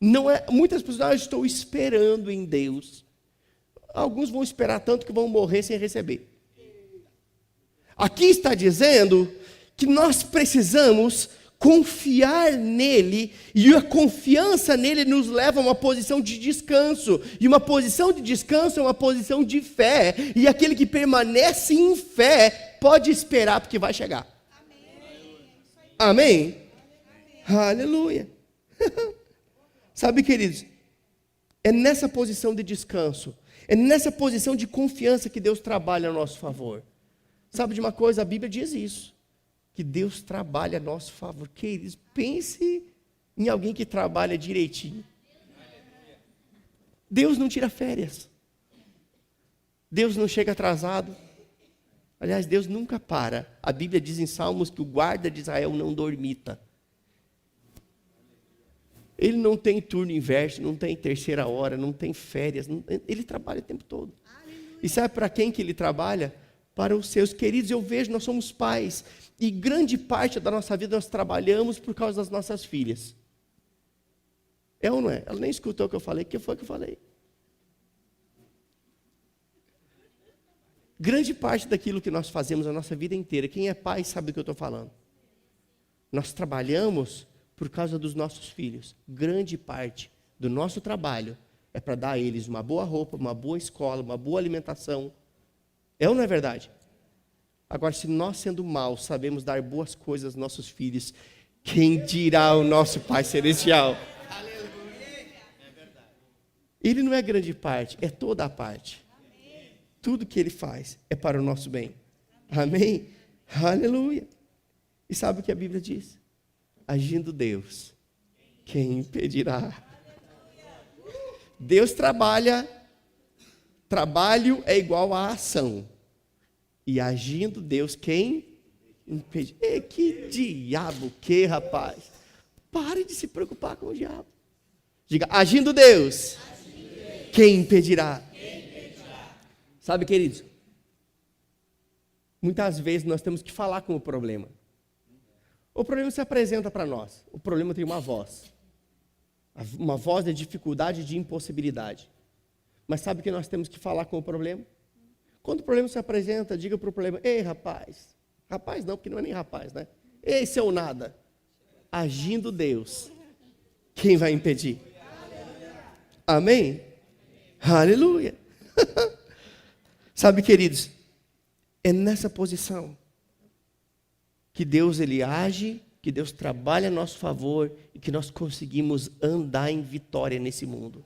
Não é, muitas pessoas estou esperando em Deus. Alguns vão esperar tanto que vão morrer sem receber. Aqui está dizendo que nós precisamos confiar nele, e a confiança nele nos leva a uma posição de descanso, e uma posição de descanso é uma posição de fé, e aquele que permanece em fé pode esperar porque vai chegar. Amém? Amém? Aleluia. Sabe, queridos, é nessa posição de descanso, é nessa posição de confiança que Deus trabalha a nosso favor. Sabe de uma coisa? A Bíblia diz isso, que Deus trabalha a nosso favor. Queridos, pense em alguém que trabalha direitinho. Deus não tira férias. Deus não chega atrasado. Aliás, Deus nunca para. A Bíblia diz em Salmos que o guarda de Israel não dormita. Ele não tem turno inverso, não tem terceira hora, não tem férias. Ele trabalha o tempo todo. E sabe para quem que ele trabalha? Para os seus queridos. Eu vejo, nós somos pais. E grande parte da nossa vida nós trabalhamos por causa das nossas filhas. É ou não é? Ela nem escutou o que eu falei. O que foi que eu falei? Grande parte daquilo que nós fazemos a nossa vida inteira, quem é pai sabe do que eu estou falando. Nós trabalhamos por causa dos nossos filhos. Grande parte do nosso trabalho é para dar a eles uma boa roupa, uma boa escola, uma boa alimentação. É ou não é verdade? Agora, se nós, sendo maus, sabemos dar boas coisas aos nossos filhos, quem dirá o nosso Pai Celestial? Ele não é grande parte, é toda a parte. Tudo que Ele faz é para o nosso bem. Amém? Aleluia. E sabe o que a Bíblia diz? Agindo Deus, quem impedirá? Deus trabalha, trabalho é igual a ação. E agindo Deus, quem impede? Que diabo que, rapaz? Pare de se preocupar com o diabo. Diga, agindo Deus, quem impedirá? Sabe, queridos, muitas vezes nós temos que falar com o problema. O problema se apresenta para nós. O problema tem uma voz. Uma voz de dificuldade, de impossibilidade. Mas sabe que nós temos que falar com o problema? Quando o problema se apresenta, diga para o problema, ei, rapaz. Rapaz não, porque não é nem rapaz, né? Ei, seu nada. Agindo Deus, quem vai impedir? Amém? Aleluia. Sabe, queridos, é nessa posição que Deus ele age, que Deus trabalha a nosso favor e que nós conseguimos andar em vitória nesse mundo.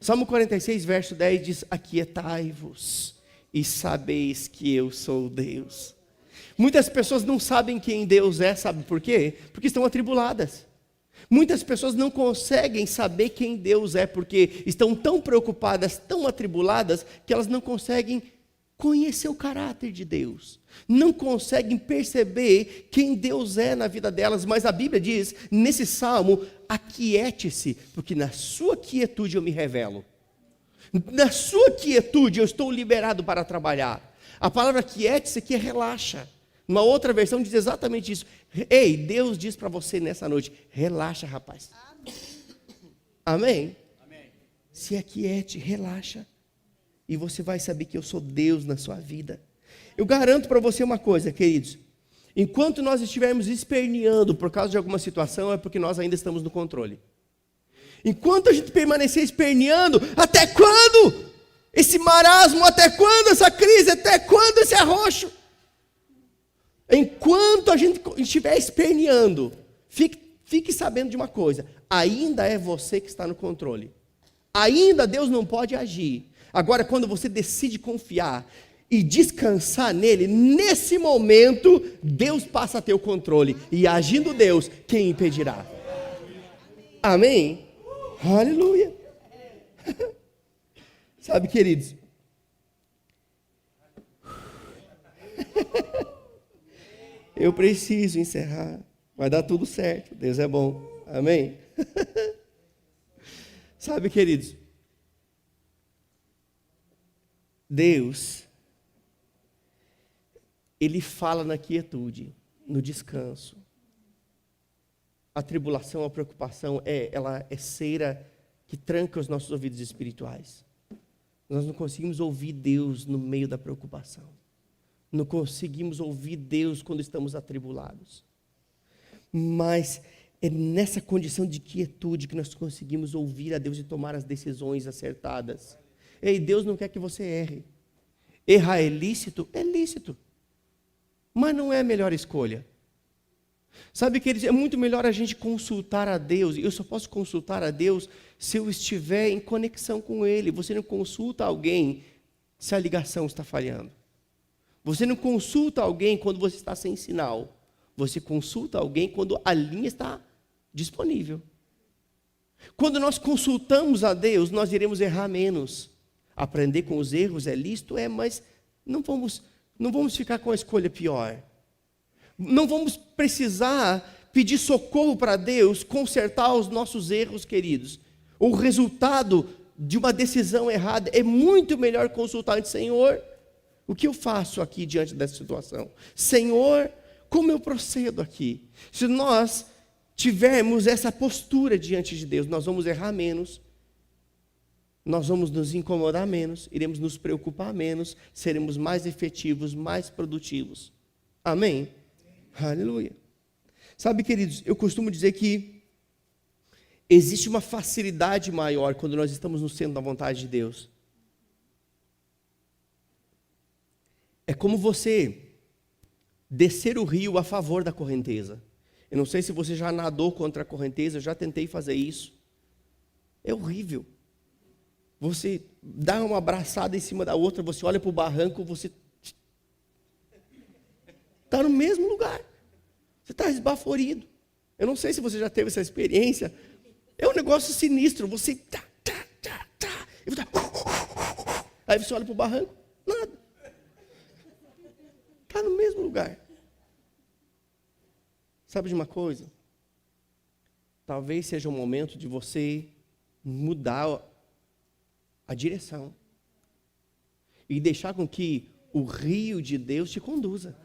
Salmo 46, verso 10 diz, aquietai-vos e sabeis que eu sou Deus. Muitas pessoas não sabem quem Deus é, sabe por quê? Porque estão atribuladas. Muitas pessoas não conseguem saber quem Deus é, porque estão tão preocupadas, tão atribuladas, que elas não conseguem conhecer o caráter de Deus. Não conseguem perceber quem Deus é na vida delas, mas a Bíblia diz, nesse salmo, aquiete-se, porque na sua quietude eu me revelo. Na sua quietude eu estou liberado para trabalhar. A palavra aquiete-se aqui é relaxa. Uma outra versão diz exatamente isso. Ei, Deus diz para você nessa noite, relaxa, rapaz. Amém? Amém? Se aquiete, relaxa. E você vai saber que eu sou Deus na sua vida. Eu garanto para você uma coisa, queridos. Enquanto nós estivermos esperneando por causa de alguma situação, é porque nós ainda estamos no controle. Enquanto a gente permanecer esperneando, até quando? Esse marasmo, até quando essa crise, até quando esse arroxo? Enquanto a gente estiver esperneando, fique sabendo de uma coisa, ainda é você que está no controle. Ainda Deus não pode agir. Agora, quando você decide confiar e descansar nele, nesse momento, Deus passa a ter o controle. E agindo Deus, quem impedirá? Amém? Aleluia. Sabe, queridos? Eu preciso encerrar. Vai dar tudo certo. Deus é bom. Amém? Sabe, queridos? Deus, Ele fala na quietude, no descanso. A tribulação, a preocupação, ela é cera que tranca os nossos ouvidos espirituais. Nós não conseguimos ouvir Deus no meio da preocupação. Não conseguimos ouvir Deus quando estamos atribulados. Mas é nessa condição de quietude que nós conseguimos ouvir a Deus e tomar as decisões acertadas. Ei, Deus não quer que você erre. Errar é lícito? É lícito. Mas não é a melhor escolha. Sabe, queridos, é muito melhor a gente consultar a Deus. Eu só posso consultar a Deus se eu estiver em conexão com Ele. Você não consulta alguém se a ligação está falhando. Você não consulta alguém quando você está sem sinal. Você consulta alguém quando a linha está disponível. Quando nós consultamos a Deus, nós iremos errar menos. Aprender com os erros é lícito, mas não vamos ficar com a escolha pior. Não vamos precisar pedir socorro para Deus, consertar os nossos erros, queridos. O resultado de uma decisão errada é muito melhor consultar o Senhor. O que eu faço aqui diante dessa situação? Senhor, como eu procedo aqui? Se nós tivermos essa postura diante de Deus, nós vamos errar menos. Nós vamos nos incomodar menos, iremos nos preocupar menos, seremos mais efetivos, mais produtivos. Amém? Aleluia. Sabe, queridos, eu costumo dizer que existe uma facilidade maior quando nós estamos no centro da vontade de Deus. É como você descer o rio a favor da correnteza. Eu não sei se você já nadou contra a correnteza, eu já tentei fazer isso. É horrível. Você dá uma abraçada em cima da outra, você olha para o barranco, você está no mesmo lugar. Você está esbaforido. Eu não sei se você já teve essa experiência. É um negócio sinistro. Você aí você olha para o barranco, nada. Está no mesmo lugar. Sabe de uma coisa? Talvez seja o momento de você mudar a direção e deixar com que o rio de Deus te conduza.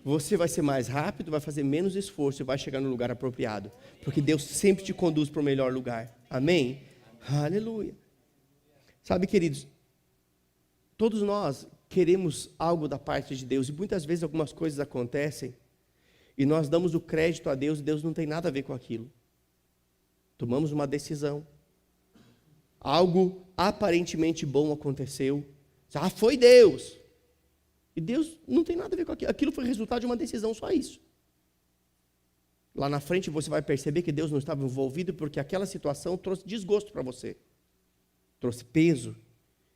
Você vai ser mais rápido, vai fazer menos esforço e vai chegar no lugar apropriado, porque Deus sempre te conduz para o melhor lugar. Amém? Aleluia. Sabe, queridos, todos nós queremos algo da parte de Deus e muitas vezes algumas coisas acontecem e nós damos o crédito a Deus e Deus não tem nada a ver com aquilo. Tomamos uma decisão. Algo aparentemente bom aconteceu. Ah, foi Deus. E Deus não tem nada a ver com aquilo. Aquilo foi resultado de uma decisão, só isso. Lá na frente você vai perceber que Deus não estava envolvido porque aquela situação trouxe desgosto para você. Trouxe peso.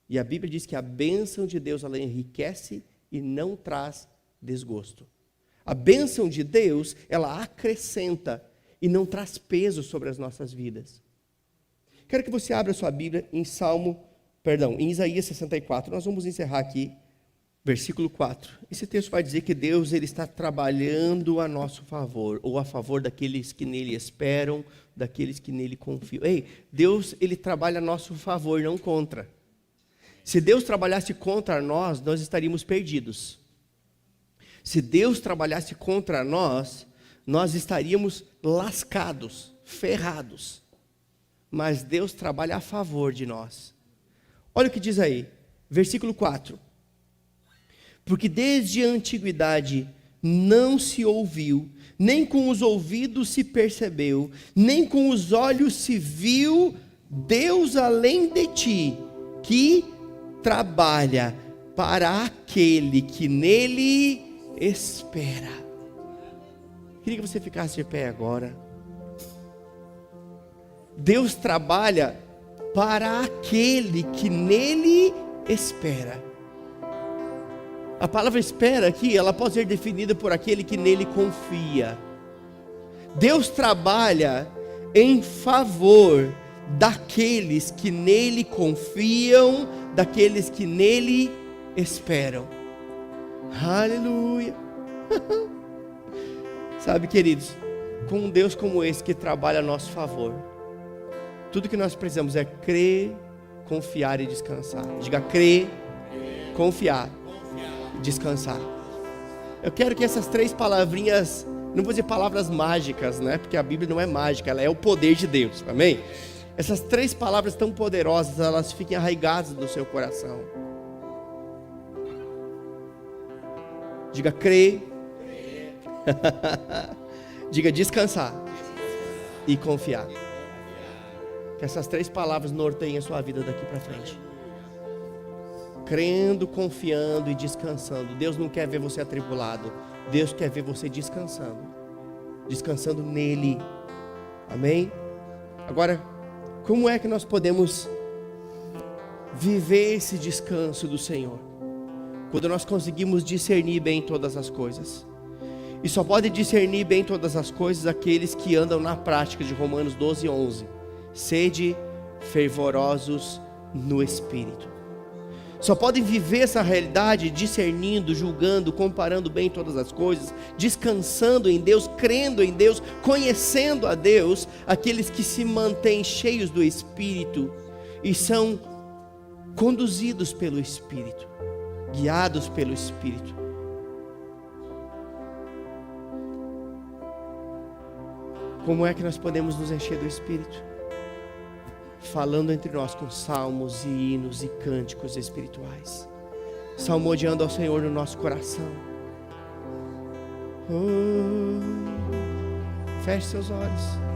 E a Bíblia diz que a bênção de Deus, ela enriquece e não traz desgosto. A bênção de Deus, ela acrescenta e não traz peso sobre as nossas vidas. Quero que você abra sua Bíblia em em Isaías 64. Nós vamos encerrar aqui, versículo 4. Esse texto vai dizer que Deus ele está trabalhando a nosso favor, ou a favor daqueles que nele esperam, daqueles que nele confiam. Ei, Deus ele trabalha a nosso favor, não contra. Se Deus trabalhasse contra nós, nós estaríamos perdidos. Se Deus trabalhasse contra nós, nós estaríamos lascados, ferrados. Mas Deus trabalha a favor de nós. Olha o que diz aí, versículo 4. Porque desde a antiguidade não se ouviu, nem com os ouvidos se percebeu, nem com os olhos se viu Deus além de ti, que trabalha para aquele que nele espera. Queria que você ficasse de pé agora. Deus trabalha para aquele que nele espera. A palavra espera aqui, ela pode ser definida por aquele que nele confia. Deus trabalha em favor daqueles que nele confiam, daqueles que nele esperam. Aleluia. Sabe, queridos, com um Deus como esse que trabalha a nosso favor, tudo que nós precisamos é crer, confiar e descansar. Diga crer, confiar, descansar. Eu quero que essas 3 palavrinhas, não vou dizer palavras mágicas, né? Porque a Bíblia não é mágica, ela é o poder de Deus, amém? Essas 3 palavras tão poderosas, elas fiquem arraigadas no seu coração. Diga crer, diga descansar e confiar. Que essas 3 palavras norteiem a sua vida daqui para frente. Crendo, confiando e descansando. Deus não quer ver você atribulado. Deus quer ver você descansando. Descansando nele. Amém? Agora, como é que nós podemos viver esse descanso do Senhor? Quando nós conseguimos discernir bem todas as coisas. E só pode discernir bem todas as coisas aqueles que andam na prática de Romanos 12:11. Sede fervorosos no Espírito. Só podem viver essa realidade discernindo, julgando, comparando bem todas as coisas, descansando em Deus, crendo em Deus, conhecendo a Deus, aqueles que se mantêm cheios do Espírito e são conduzidos pelo Espírito, guiados pelo Espírito. Como é que nós podemos nos encher do Espírito? Falando entre nós com salmos e hinos e cânticos espirituais, salmodiando ao Senhor no nosso coração. Oh. Feche seus olhos.